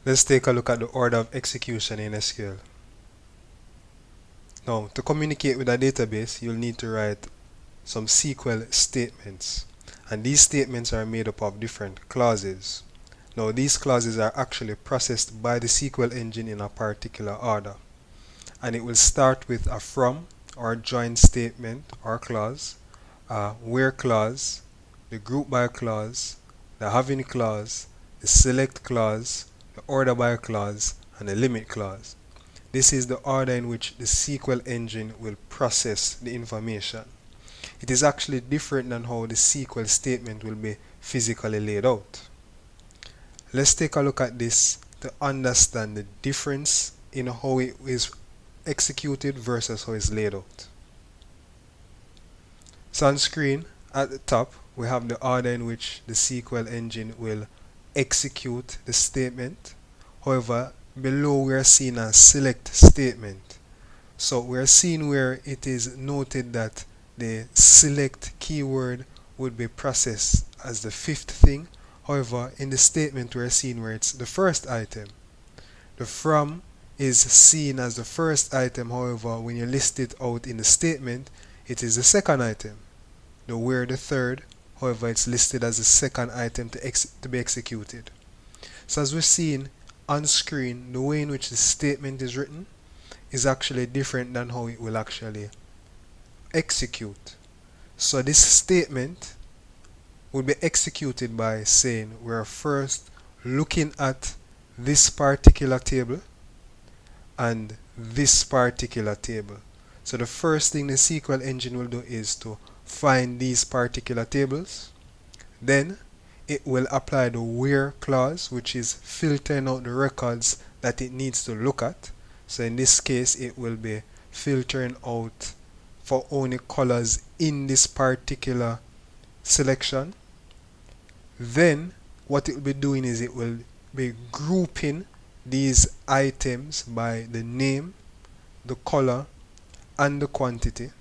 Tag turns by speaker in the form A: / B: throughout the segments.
A: Let's take a look at the order of execution in SQL. Now, to communicate with a database, you'll need to write some SQL statements. And these statements are made up of different clauses. Now, these clauses are actually processed by the SQL engine in a particular order. And it will start with a from or join statement or clause, a where clause, the group by clause, the having clause, the select clause, the order by clause, and the limit clause. This is the order in which the SQL engine will process the information. It is actually different than how the SQL statement will be physically laid out. Let's take a look at this to understand the difference in how it is executed versus how it's laid out. So on screen at the top we have the order in which the SQL engine will execute the statement. However, below we are seeing a select statement. So we are seeing where it is noted that the select keyword would be processed as the fifth thing. However, in the statement we are seeing where it's the first item. The from is seen as the first item. However, when you list it out in the statement, it is the second item. The where the third, however, it's listed as the second item to be executed. So as we're seeing on screen, the way in which the statement is written is actually different than how it will actually execute. So this statement will be executed by saying we're first looking at this particular table and this particular table. So the first thing the SQL engine will do is to find these particular tables. Then it will apply the where clause, which is filtering out the records that it needs to look at. So in this case it will be filtering out for only colors in this particular selection. Then what it will be doing is it will be grouping these items by the name, the color, and the quantity.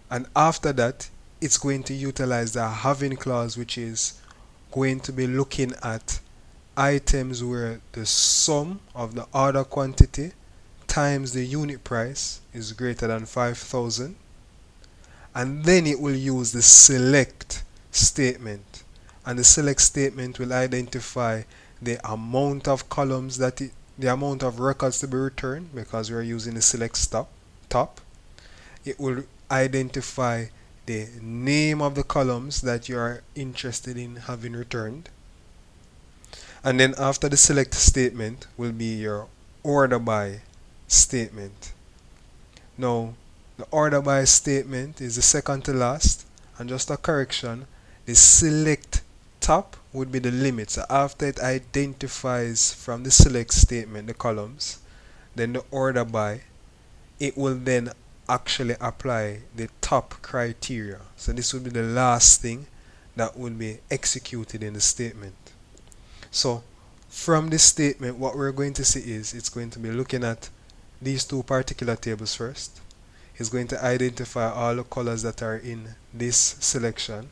A: And after that, it's going to utilize the having clause, which is going to be looking at items where the sum of the order quantity times the unit price is greater than 5,000. And then it will use the select statement. And the select statement will identify the amount of columns the amount of records to be returned, because we're using the select top. It will identify the name of the columns that you are interested in having returned. And then after the select statement will be your order by statement. Now, the order by statement is the second to last, and just a correction, the select top would be the limit. So after it identifies from the select statement the columns, then the order by, it will then actually apply the top criteria. So this will be the last thing that will be executed in the statement. So from this statement, what we're going to see is it's going to be looking at these two particular tables first. It's going to identify all the colors that are in this selection.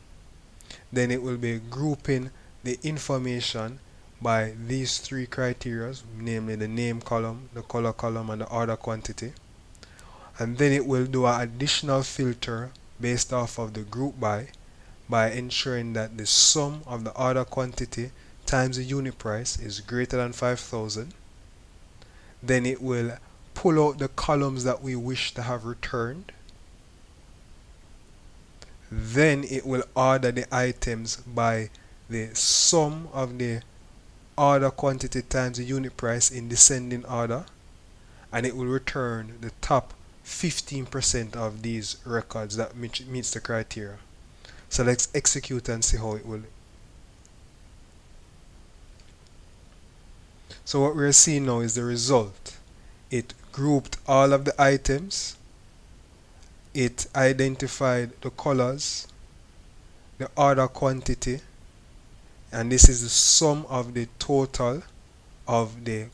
A: Then it will be grouping the information by these three criteria, namely the name column, the color column, and the order quantity. And then it will do an additional filter based off of the group by ensuring that the sum of the order quantity times the unit price is greater than 5,000. Then it will pull out the columns that we wish to have returned. Then it will order the items by the sum of the order quantity times the unit price in descending order, and it will return the top 15% of these records that meets the criteria. So let's execute and see how it will. So what we're seeing now is the result. It grouped all of the items, it identified the colors, the order quantity, and this is the sum of the total of the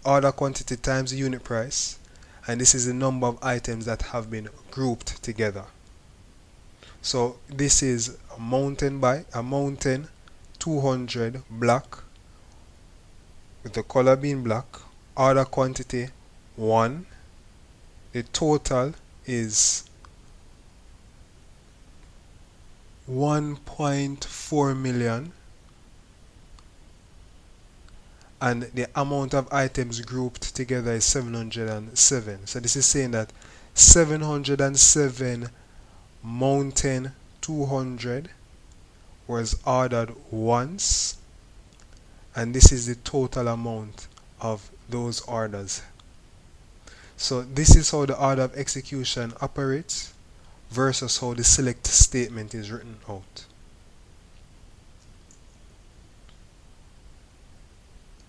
A: order quantity times the unit price, and this is the number of items that have been grouped together. So this is a mountain 200 black, with the color being black, order quantity 1, the total is 1.4 million, and the amount of items grouped together is 707. So this is saying that 707 mountain 200 was ordered once, and this is the total amount of those orders. So this is how the order of execution operates versus how the select statement is written out.